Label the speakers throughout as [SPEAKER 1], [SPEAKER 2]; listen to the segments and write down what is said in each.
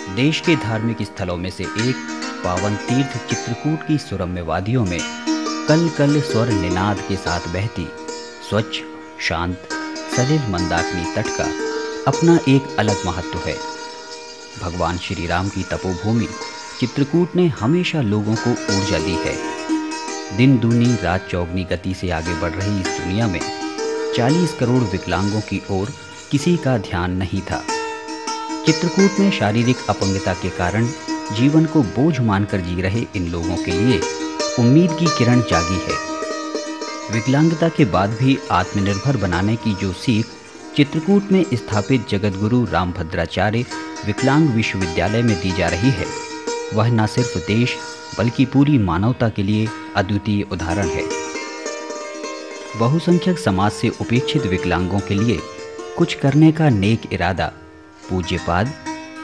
[SPEAKER 1] देश के धार्मिक स्थलों में से एक पावन तीर्थ चित्रकूट की सुरम्य वादियों में कल कल स्वर निनाद के साथ बहती स्वच्छ शांत सलिल मंदाकिनी तट का अपना एक अलग महत्व है। भगवान श्री राम की तपोभूमि चित्रकूट ने हमेशा लोगों को ऊर्जा दी है। दिन दूनी रात चौगनी गति से आगे बढ़ रही इस दुनिया में 40 करोड़ विकलांगों की ओर किसी का ध्यान नहीं था। चित्रकूट में शारीरिक अपंगता के कारण जीवन को बोझ मानकर जी रहे इन लोगों के लिए उम्मीद की किरण जागी है। विकलांगता के बाद भी आत्मनिर्भर बनाने की जो सीख चित्रकूट में स्थापित जगतगुरु रामभद्राचार्य विकलांग विश्वविद्यालय में दी जा रही है, वह न सिर्फ देश बल्कि पूरी मानवता के लिए अद्वितीय उदाहरण है। बहुसंख्यक समाज से उपेक्षित विकलांगों के लिए कुछ करने का नेक इरादा पूज्यपाद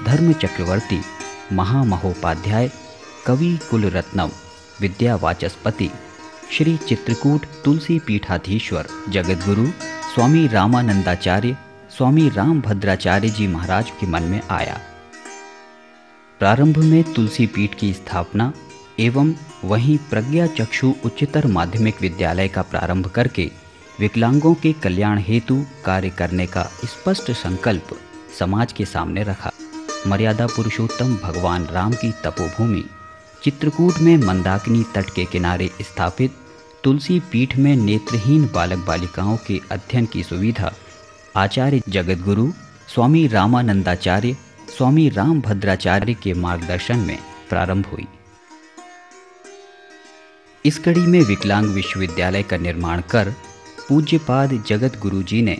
[SPEAKER 1] धर्म चक्रवर्ती महामहोपाध्याय कवि कुलरत्नम विद्यावाचस्पति श्री चित्रकूट तुलसी पीठाधीश्वर जगतगुरु स्वामी रामानंदाचार्य स्वामी रामभद्राचार्य जी महाराज के मन में आया। प्रारंभ में तुलसी पीठ की स्थापना एवं वहीं प्रज्ञा चक्षु उच्चतर माध्यमिक विद्यालय का प्रारंभ करके विकलांगों के कल्याण हेतु कार्य करने का स्पष्ट संकल्प समाज के सामने रखा। मर्यादा पुरुषोत्तम भगवान राम की तपोभूमि चित्रकूट में मंदाकिनी तट के किनारे स्थापित तुलसी पीठ में नेत्रहीन बालक बालिकाओं के अध्ययन की सुविधा आचार्य जगतगुरु स्वामी रामानंदाचार्य स्वामी रामभद्राचार्य के मार्गदर्शन में प्रारंभ हुई। इस कड़ी में विकलांग विश्वविद्यालय का निर्माण कर पूज्यपाद जगतगुरु जी ने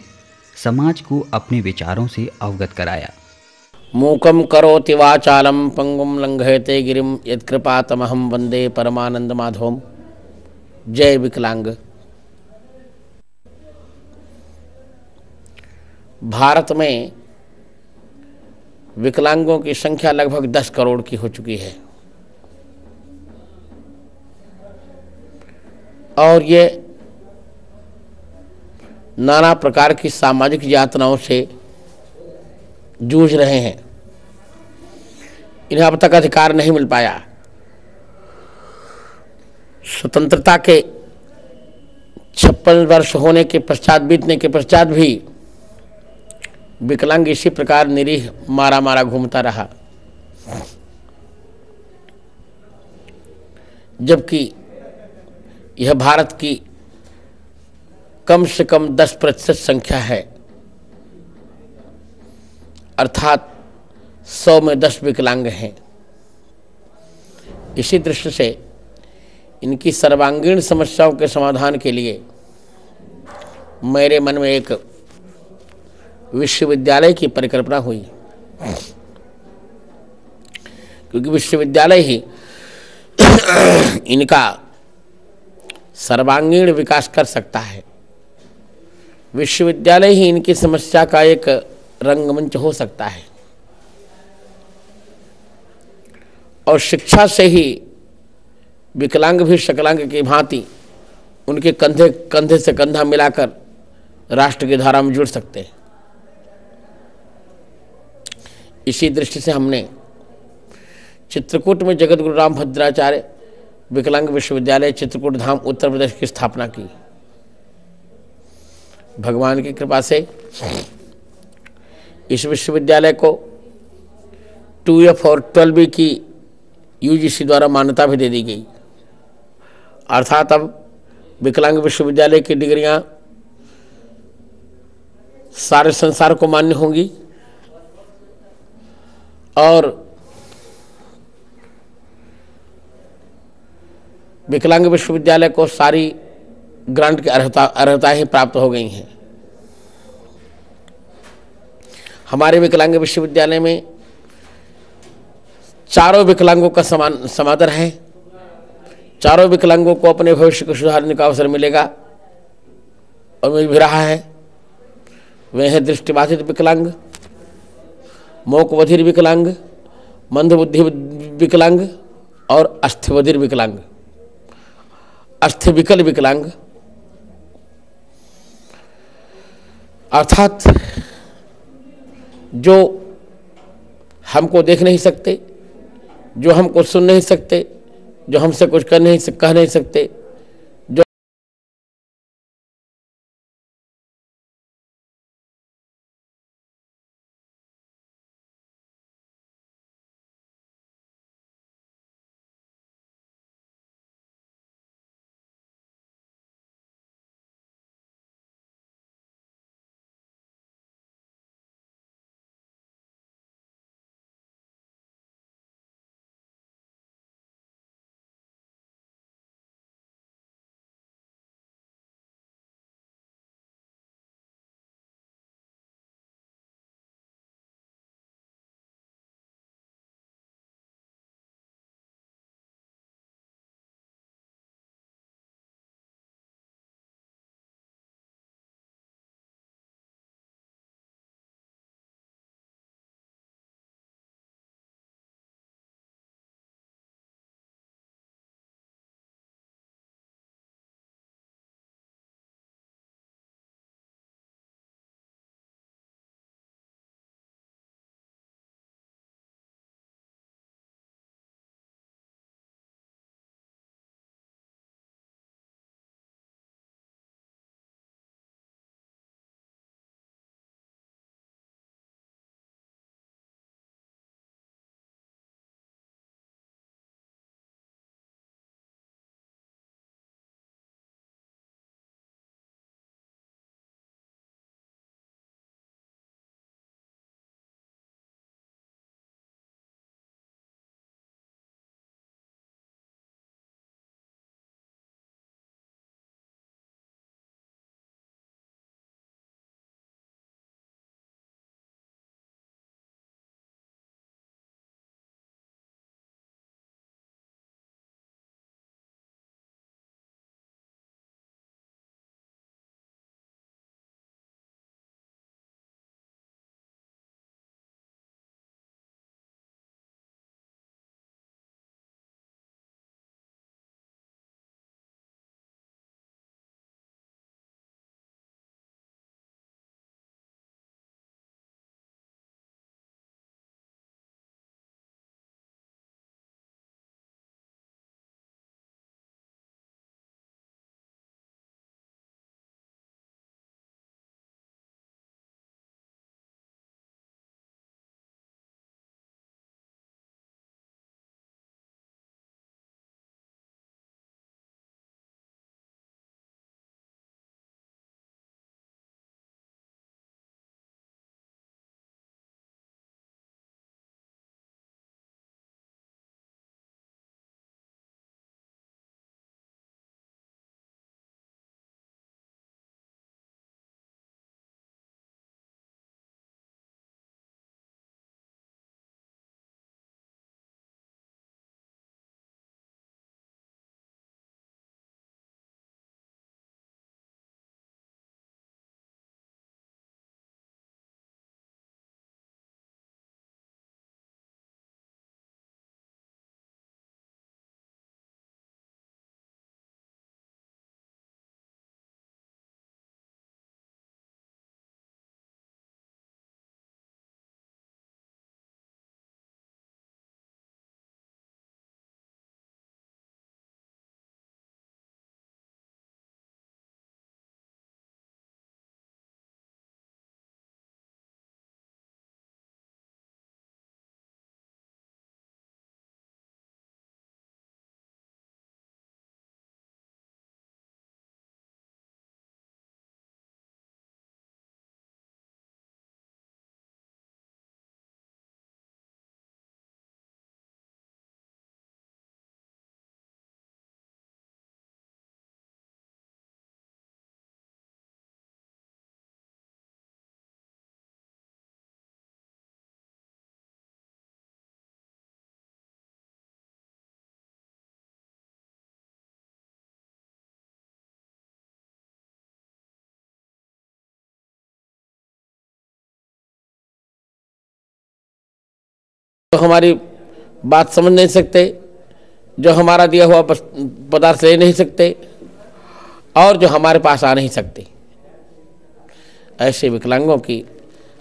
[SPEAKER 1] समाज को अपने विचारों से अवगत कराया।
[SPEAKER 2] मूकं करोति वाचालं पंगुं लंघयते गिरिं यत्कृपातमहं वंदे परमानंद माधवम। जय विकलांग। भारत में विकलांगों की संख्या लगभग 10 करोड़ की हो चुकी है और ये नाना प्रकार की सामाजिक यातनाओं से जूझ रहे हैं। इन्हें अब तक अधिकार नहीं मिल पाया। स्वतंत्रता के 56 वर्ष होने के पश्चात बीतने के पश्चात भी विकलांग इसी प्रकार निरीह मारा मारा घूमता रहा, जबकि यह भारत की कम से कम 10% संख्या है, अर्थात 100 में 10 विकलांग हैं। इसी दृष्टि से इनकी सर्वांगीण समस्याओं के समाधान के लिए मेरे मन में एक विश्वविद्यालय की परिकल्पना हुई, क्योंकि विश्वविद्यालय ही इनका सर्वांगीण विकास कर सकता है। विश्वविद्यालय ही इनकी समस्या का एक रंगमंच हो सकता है और शिक्षा से ही विकलांग भी शकलांग की भांति उनके कंधे कंधे से कंधा मिलाकर राष्ट्र की धारा में जुड़ सकते हैं। इसी दृष्टि से हमने चित्रकूट में जगतगुरु रामभद्राचार्य विकलांग विश्वविद्यालय चित्रकूट धाम उत्तर प्रदेश की स्थापना की। भगवान की कृपा से इस विश्वविद्यालय को 2F और 12B की UGC द्वारा मान्यता भी दे दी गई, अर्थात अब विकलांग विश्वविद्यालय की डिग्रियां सारे संसार को मान्य होंगी और विकलांग विश्वविद्यालय को सारी ग्रांट की अर्हता ही प्राप्त हो गई हैं। हमारे विकलांग विश्वविद्यालय में चारों विकलांगों का समान समादर है। चारों विकलांगों को अपने भविष्य को सुधारने का अवसर मिलेगा और मिल भी रहा है। वे हैं दृष्टिबाधित विकलांग, मूकबधिर विकलांग, मंदबुद्धि विकलांग और अस्थिबधिर विकलांग, अस्थिविकल विकलांग, अर्थात जो हमको देख नहीं सकते, जो हमको सुन नहीं सकते, जो हमसे कुछ कह नहीं सकते, जो हमारी बात समझ नहीं सकते, जो हमारा दिया हुआ पदार्थ ले नहीं सकते और जो हमारे पास आ नहीं सकते, ऐसे विकलांगों की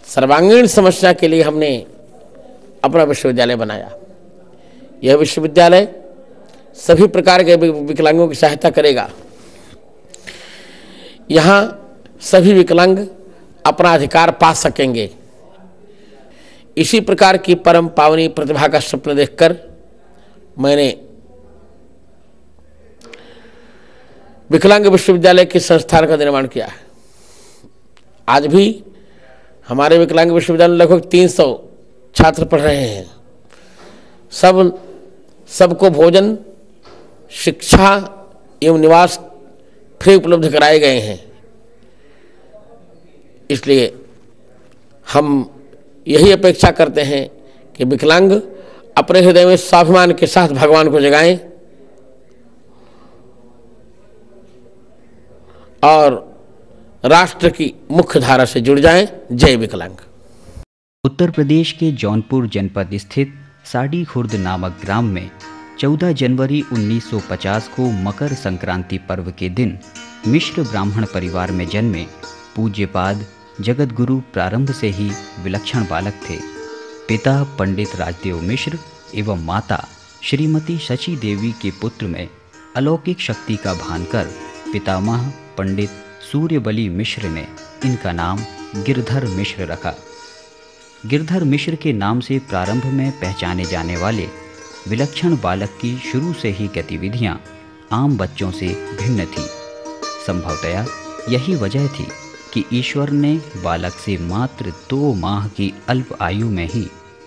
[SPEAKER 2] सर्वांगीण समस्या के लिए हमने अपना विश्वविद्यालय बनाया। यह विश्वविद्यालय सभी प्रकार के विकलांगों की सहायता करेगा। यहाँ सभी विकलांग अपना अधिकार पा सकेंगे। इसी प्रकार की परम पावनी प्रतिभा का स्वप्न देखकर मैंने विकलांग विश्वविद्यालय के संस्थान का निर्माण किया है। आज भी हमारे विकलांग विश्वविद्यालय में लगभग 300 छात्र पढ़ रहे हैं। सबको भोजन, शिक्षा एवं निवास फ्री उपलब्ध कराए गए हैं। इसलिए हम यही अपेक्षा करते हैं कि विकलांग अपने हृदय में स्वाभिमान के साथ भगवान को जगाएं और राष्ट्र की मुख्य धारा से जुड़ जाएं। जय विकलांग।
[SPEAKER 1] उत्तर प्रदेश के जौनपुर जनपद स्थित साड़ी खुर्द नामक ग्राम में 14 जनवरी 1950 को मकर संक्रांति पर्व के दिन मिश्र ब्राह्मण परिवार में जन्मे पूज्यपाद जगत गुरु प्रारंभ से ही विलक्षण बालक थे। पिता पंडित राजदेव मिश्र एवं माता श्रीमती शची देवी के पुत्र में अलौकिक शक्ति का भान कर पितामह पंडित सूर्यबली मिश्र ने इनका नाम गिरधर मिश्र रखा। गिरधर मिश्र के नाम से प्रारंभ में पहचाने जाने वाले विलक्षण बालक की शुरू से ही गतिविधियां आम बच्चों से भिन्न थी। संभवतया यही वजह थी कि ईश्वर ने बालक से मात्र 2 माह की अल्प आयु में ही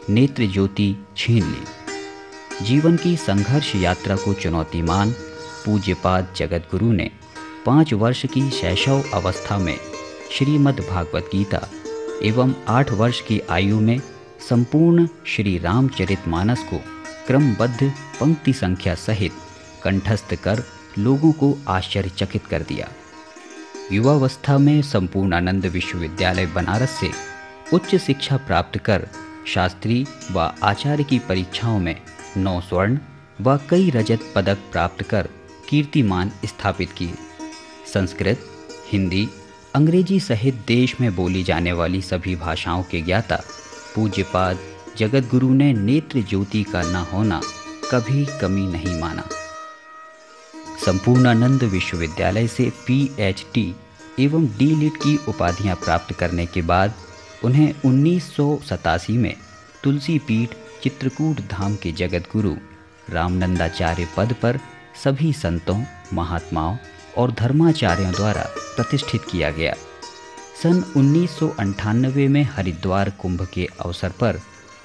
[SPEAKER 1] नेत्र ज्योति छीन ली। जीवन की संघर्ष यात्रा को चुनौती मान पूज्यपाद जगत गुरु ने 5 वर्ष की शैशव अवस्था में श्रीमद् भागवत गीता एवं 8 वर्ष की आयु में संपूर्ण श्री रामचरितमानस को क्रमबद्ध पंक्ति संख्या सहित कंठस्थ कर लोगों को आश्चर्यचकित कर दिया। युवावस्था में संपूर्णानंद विश्वविद्यालय बनारस से उच्च शिक्षा प्राप्त कर शास्त्री व आचार्य की परीक्षाओं में 9 स्वर्ण व कई रजत पदक प्राप्त कर कीर्तिमान स्थापित किए। संस्कृत, हिंदी, अंग्रेजी सहित देश में बोली जाने वाली सभी भाषाओं के ज्ञाता पूज्यपाद जगत गुरु ने नेत्र ज्योति का न होना कभी कमी नहीं माना। संपूर्णानंद विश्वविद्यालय से PhD एवं D.Litt की उपाधियां प्राप्त करने के बाद उन्हें 1987 में तुलसी पीठ चित्रकूट धाम के जगत गुरु रामनंदाचार्य पद पर सभी संतों, महात्माओं और धर्माचार्यों द्वारा प्रतिष्ठित किया गया। सन 1998 में हरिद्वार कुंभ के अवसर पर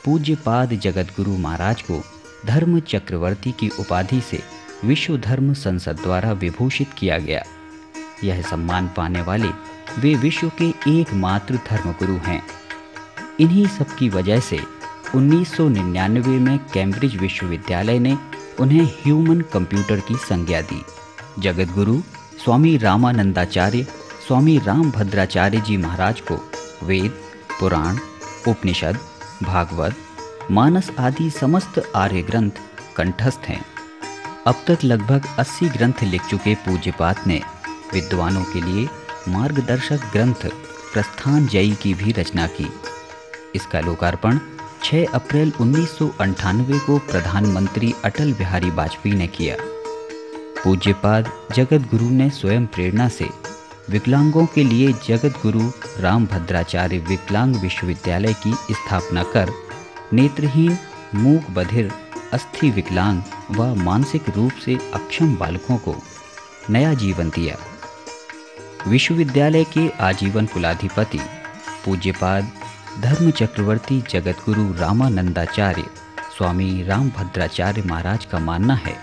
[SPEAKER 1] पूज्यपाद जगत गुरु महाराज को धर्म चक्रवर्ती की उपाधि से विश्व धर्म संसद द्वारा विभूषित किया गया। यह सम्मान पाने वाले वे विश्व के एकमात्र धर्मगुरु हैं। इन्हीं सब की वजह से 1999 में कैम्ब्रिज विश्वविद्यालय ने उन्हें ह्यूमन कंप्यूटर की संज्ञा दी। जगत गुरु स्वामी रामानंदाचार्य, स्वामी रामभद्राचार्य जी महाराज को वेद, पुराण, उपनिषद, भागवत, मानस आदि समस्त आर्य ग्रंथ कंठस्थ हैं। अब तक लगभग 80 ग्रंथ लिख चुके पूज्यपाद ने विद्वानों के लिए मार्गदर्शक ग्रंथ प्रस्थानजयी की भी रचना की। इसका लोकार्पण 6 अप्रैल 1998 को प्रधानमंत्री अटल बिहारी वाजपेयी ने किया। पूज्यपाद जगत गुरु ने स्वयं प्रेरणा से विकलांगों के लिए जगत गुरु रामभद्राचार्य विकलांग विश्वविद्यालय की स्थापना कर नेत्रहीन, मूक बधिर, अस्थि विकलांग व मानसिक रूप से अक्षम बालकों को नया जीवन दिया। विश्वविद्यालय के आजीवन कुलाधिपति पूज्यपाद धर्म चक्रवर्ती जगत गुरु रामानंदाचार्य स्वामी रामभद्राचार्य महाराज का मानना है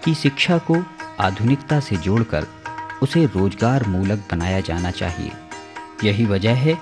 [SPEAKER 1] कि शिक्षा को आधुनिकता से जोड़कर उसे रोजगार मूलक बनाया जाना चाहिए। यही वजह है